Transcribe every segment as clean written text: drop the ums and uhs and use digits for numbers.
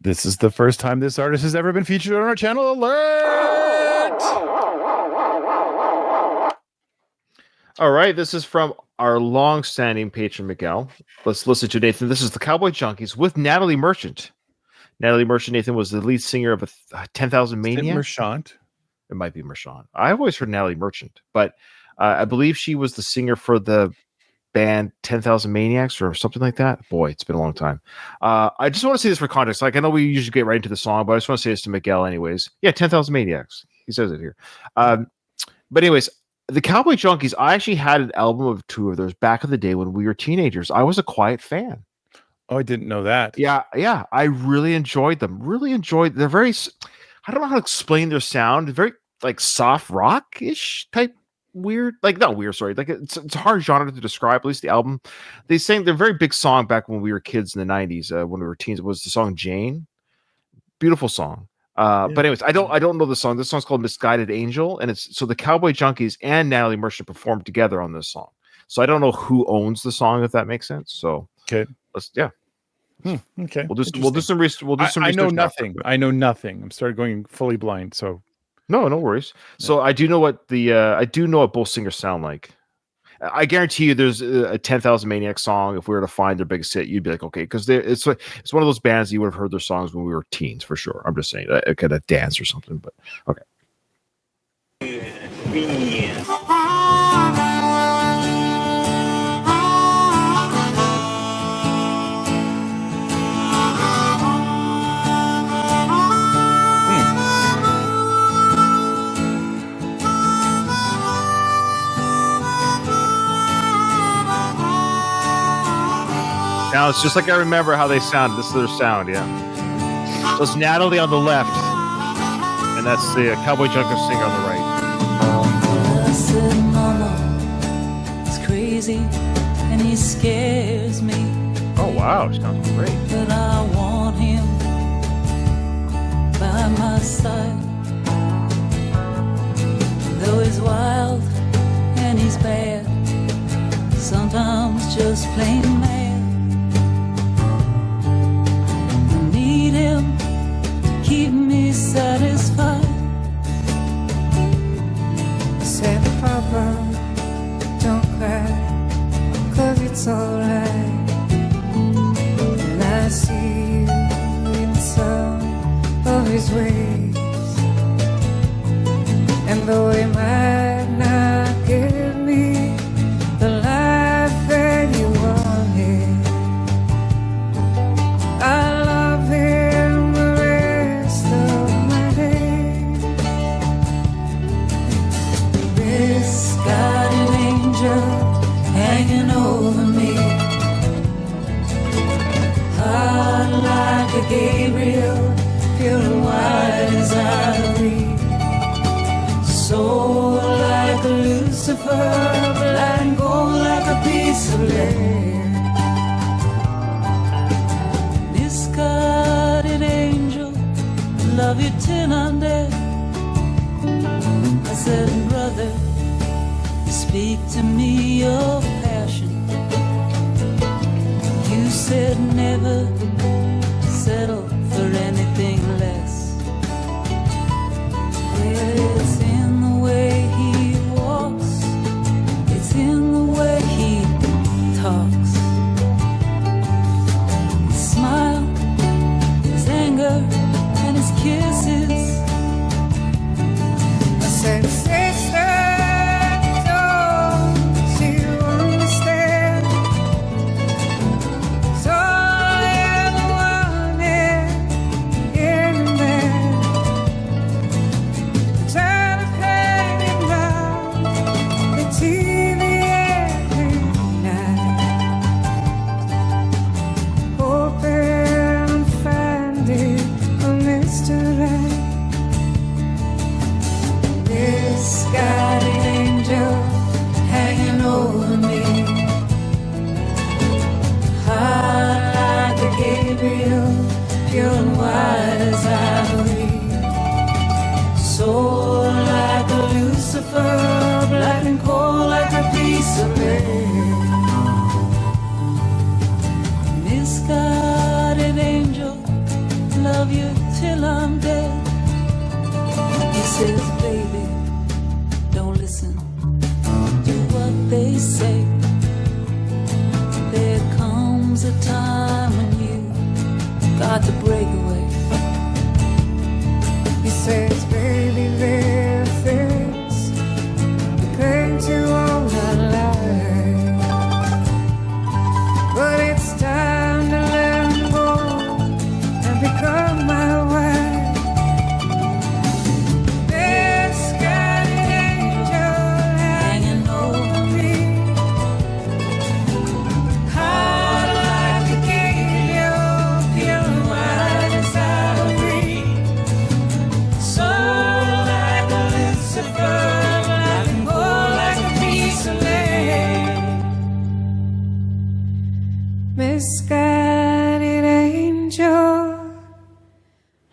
This is the first time this artist has ever been featured on our channel. Alert! All right, this is from our long-standing patron, Miguel. Let's listen to Nathan. This is the Cowboy Junkies with Natalie Merchant. Natalie Merchant, Nathan, was the lead singer of 10,000 Maniacs. Merchant. It might be Merchant. I've always heard Natalie Merchant, but I believe she was the singer for the band 10,000 Maniacs or something like that. Boy, it's been a long time. I just want to say this for context. Like, I know we usually get right into the song, but I just want to say this to Miguel anyways. Yeah, 10,000 Maniacs. He says it here. But anyways, the Cowboy Junkies, I actually had an album of two of theirs back in the day when we were teenagers. I was a quiet fan. Oh, I didn't know that. Yeah. I really enjoyed them. They're very, I don't know how to explain their sound. Very like soft rock-ish type weird. Like, not weird, sorry. Like, it's a hard genre to describe, at least the album. They sang their very big song back when we were kids in the 90s, when we were teens. It was the song Jane. Beautiful song. But anyways, I don't know the song. This song's called Misguided Angel, and it's so the Cowboy Junkies and Natalie Merchant performed together on this song. So I don't know who owns the song, if that makes sense. So okay, okay, we'll do some research. I know nothing. I know nothing. I'm started going fully blind. So no worries. Yeah. So I do know what both singers sound like. I guarantee you, there's a 10,000 Maniacs song. If we were to find their biggest hit, you'd be like, okay, because it's one of those bands you would have heard their songs when we were teens for sure. I'm just saying, it could have dance or something, but okay. Now it's just like I remember how they sounded. This is their sound, yeah. So it's Natalie on the left, and that's the Cowboy Junkies singer on the right. I said, Mama, it's crazy, and he scares me. Oh wow, she sounds great. But I want him by my side. Though he's wild and he's bad, sometimes just plain mad. Him to keep me satisfied. I said, Papa, don't cry, 'cause it's alright. And I see you in some of his ways, and though he might not give me the life that you wanted, I love him hanging over me, heart like a Gabriel, pure and white as ivory, soul like a Lucifer, black and gold like a piece of lead. Misguided angel, love you till I'm dead. I said, brother, speak to me of passion. You said never settle for anything less. It's in the way he walks, it's in the way he talks. His smile, his anger, and his kisses. I said, sister, a time when you got to break away. He says, baby, there are things you claim to own my life, but it's time to let go and become my wife. There's got an angel hanging over me. I'd like to keep your pure white inside of me. So like a Lucifer, like a boy, like a piece of land. Misguided angel,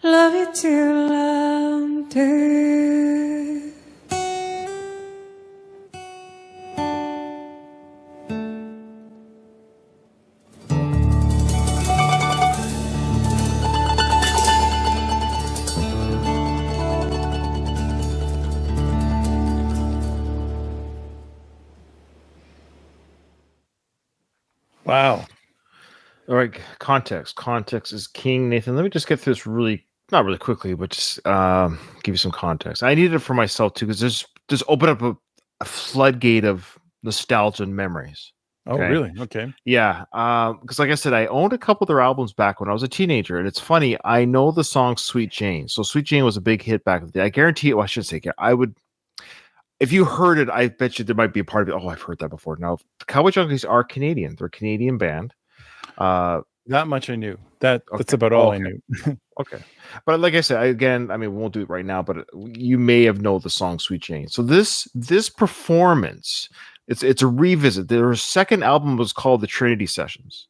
love you till I'm dead. Wow. All right, context. Context is king, Nathan. Let me just get through this not really quickly, but just give you some context. I needed it for myself too, because there's open up a floodgate of nostalgia and memories. Oh, Okay. really? Okay. Yeah, because like I said, I owned a couple of their albums back when I was a teenager, and it's funny. I know the song "Sweet Jane," so "Sweet Jane" was a big hit back in the day. I guarantee you. Well, I should say, I would. If you heard it, I bet you there might be a part of it. Oh, I've heard that before. Now, the Cowboy Junkies are Canadian. They're a Canadian band. That much I knew. That's Okay. about all I Okay. knew. Okay, but like I said, again, I mean, we won't do it right now, but you may have known the song "Sweet Jane." So this performance, it's a revisit. Their second album was called the Trinity Sessions.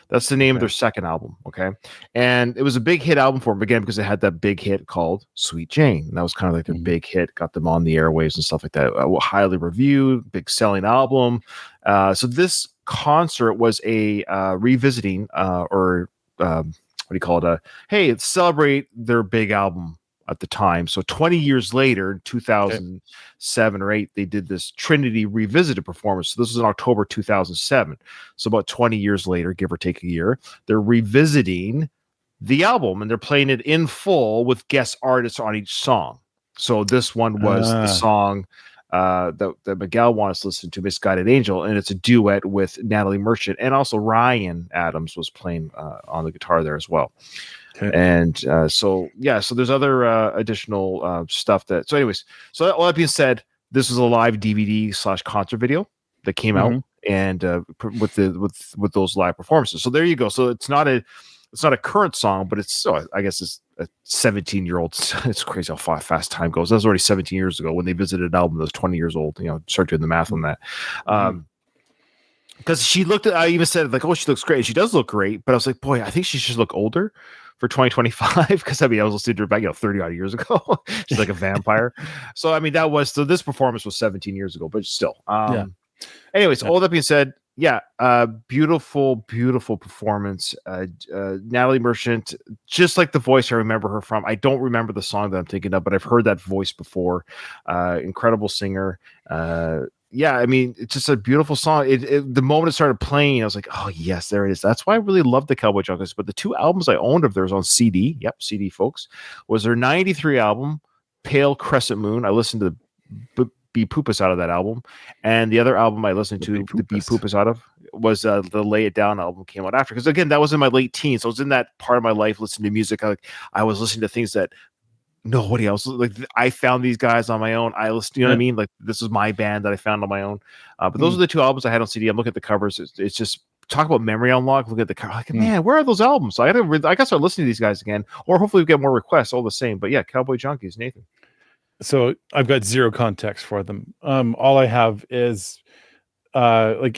That's the name of Okay. their second album. Okay, and it was a big hit album for them again because it had that big hit called "Sweet Jane." And that was kind of like their Mhm. big hit, got them on the airwaves and stuff like that. Highly reviewed, big selling album. So this concert was a revisiting or what do you call it? Hey, let's celebrate their big album at the time. So 20 years later, in 2007 or 8, they did this Trinity revisited performance. So this was in October 2007. So about 20 years later, give or take a year, they're revisiting the album and they're playing it in full with guest artists on each song. So this one was the song that Miguel wants to listen to, Misguided Angel, and it's a duet with Natalie Merchant, and also Ryan Adams was playing on the guitar there as well. Okay. And so there's other additional stuff that. So, anyways, so all that being said, this was a live DVD/concert video that came out, and with those live performances. So there you go. So it's not a current song, but it's I guess it's a 17-year-old. It's crazy how fast time goes. That was already 17 years ago when they visited an album that was 20 years old. Start doing the math on that. Because she looked at, I even said like, oh, she looks great. And she does look great, but I was like, boy, I think she should look older for 2025. Because I was listening to her back 30 odd years ago. She's like a vampire. So I mean, this performance was 17 years ago, but still. Anyways, all that being said, beautiful performance. Natalie Merchant, just like the voice I remember her from. I don't remember the song that I'm thinking of, but I've heard that voice before. Incredible singer. I mean, it's just a beautiful song. The moment it started playing, I was like, oh, yes, there it is. That's why I really love the Cowboy Junkies. But the two albums I owned of theirs on CD, CD, folks, was their 93 album, Pale Crescent Moon. I listened to Be Poopus out of that album. And the other album I listened to, the Be Poopus out of, was the Lay It Down album came out after. Because, again, that was in my late teens. So I was in that part of my life listening to music. I was listening to things that nobody else, like I found these guys on my own. I listened, you know what I mean? Like this is my band that I found on my own. But those are the two albums I had on CD. I'm looking at the covers. It's just talk about memory unlock. Look at the cover. Like, man, where are those albums? So I gotta start listening to these guys again, or hopefully we get more requests. All the same. But yeah, Cowboy Junkies, Nathan. So I've got zero context for them. All I have is I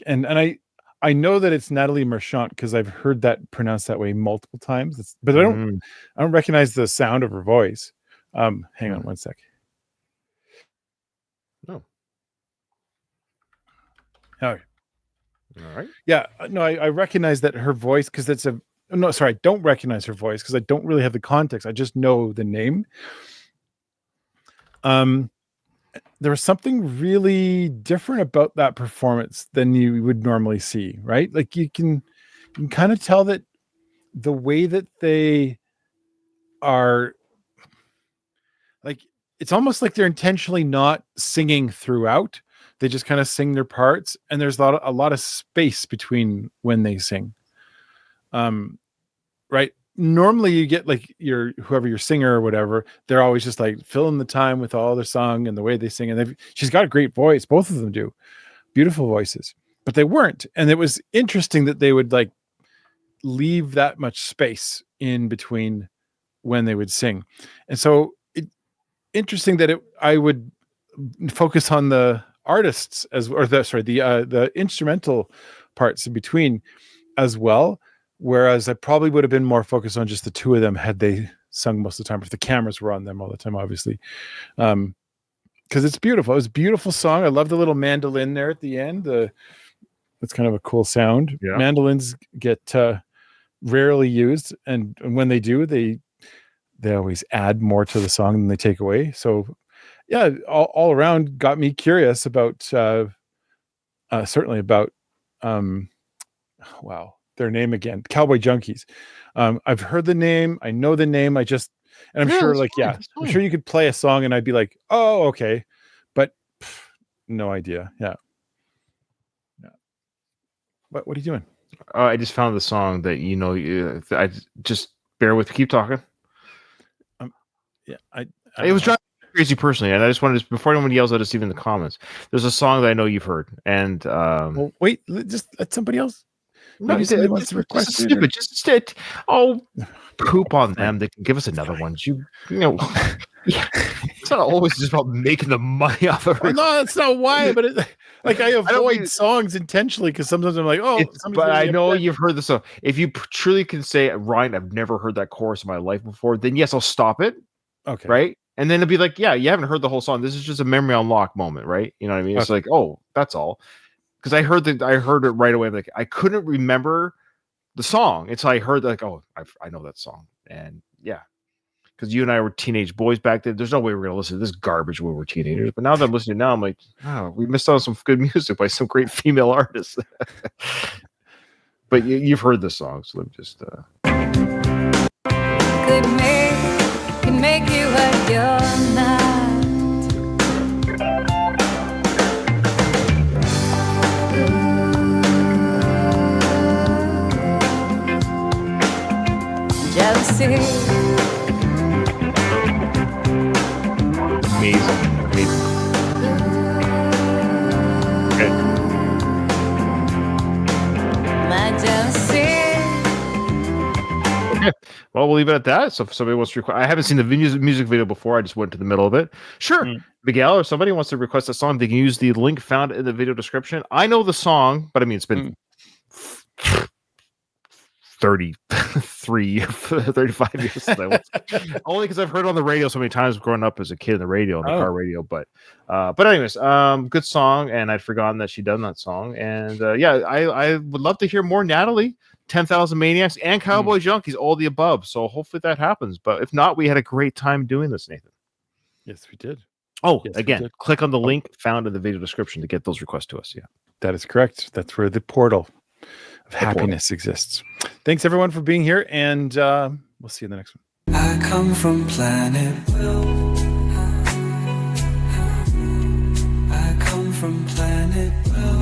know that it's Natalie Merchant because I've heard that pronounced that way multiple times. But I don't recognize the sound of her voice. Hang on one sec. No. All right. Yeah. No, I recognize that her voice because I don't recognize her voice because I don't really have the context. I just know the name. There was something really different about that performance than you would normally see, right? Like you can you can kind of tell that the way that they are, like, it's almost like they're intentionally not singing throughout. They just kind of sing their parts, and there's a lot of space between when they sing. Right. Normally you get like whoever your singer or whatever, they're always just like filling the time with all their song and the way they sing. And she's got a great voice. Both of them do beautiful voices, but they weren't. And it was interesting that they would like leave that much space in between when they would sing. And so interesting that I would focus on the artists the instrumental parts in between as well. Whereas I probably would have been more focused on just the two of them had they sung most of the time, if the cameras were on them all the time, obviously. Because it's beautiful. It was a beautiful song. I love the little mandolin there at the end. It's kind of a cool sound. Yeah. Mandolins get rarely used, and when they do, they always add more to the song than they take away. So yeah, all around got me curious about certainly about their name again, Cowboy Junkies. I've heard the name, I know the name, I'm sure I'm sure you could play a song and I'd be like, oh, okay, but no idea. Yeah. What are you doing? I just found the song that I just bear with, keep talking. It was driving me crazy personally, and I just wanted to, before anyone yells at us even in the comments, there's a song that I know you've heard, and well, wait, just let somebody else. Maybe somebody wants to request it. Just poop on them. They can give us another one. You know, yeah. It's not always just about making the money off of it. No, that's not why. But I avoid songs intentionally because sometimes I'm like, oh. But I know you've heard the song. If you truly can say, Ryan, I've never heard that chorus in my life before, then yes, I'll stop it. Okay. Right. And then it'll be like, yeah, you haven't heard the whole song. This is just a memory unlock moment, right? You know what I mean? It's like, oh, that's all. Because I heard it right away. Like I couldn't remember the song. It's I heard like, oh, I know that song, and yeah, because you and I were teenage boys back then. There's no way we're gonna listen to this garbage when we're teenagers. But now that I'm listening now, I'm like, oh, we missed out on some good music by some great female artists. But you've heard this song, so let me just. Could make you what you're not. Jealousy. Amazing. Okay. My jealousy. Okay. Well, we'll leave it at that. So if somebody wants to request, I haven't seen the music video before. I just went to the middle of it. Sure. Miguel or somebody wants to request a song, they can use the link found in the video description. I know the song, but I mean, it's been 35 years since I was. Only because I've heard it on the radio so many times growing up as a kid in the radio, on the car radio. But anyways, good song, and I'd forgotten that she'd done that song. And I would love to hear more Natalie, 10,000 Maniacs, and Cowboy Junkies, all the above. So hopefully that happens. But if not, we had a great time doing this, Nathan. Yes, we did. Oh, yes, again, click on the link found in the video description to get those requests to us. Yeah, that is correct. That's where the portal of happiness exists. Thanks everyone for being here, and we'll see you in the next one. I come from planet Will. I come from planet Will.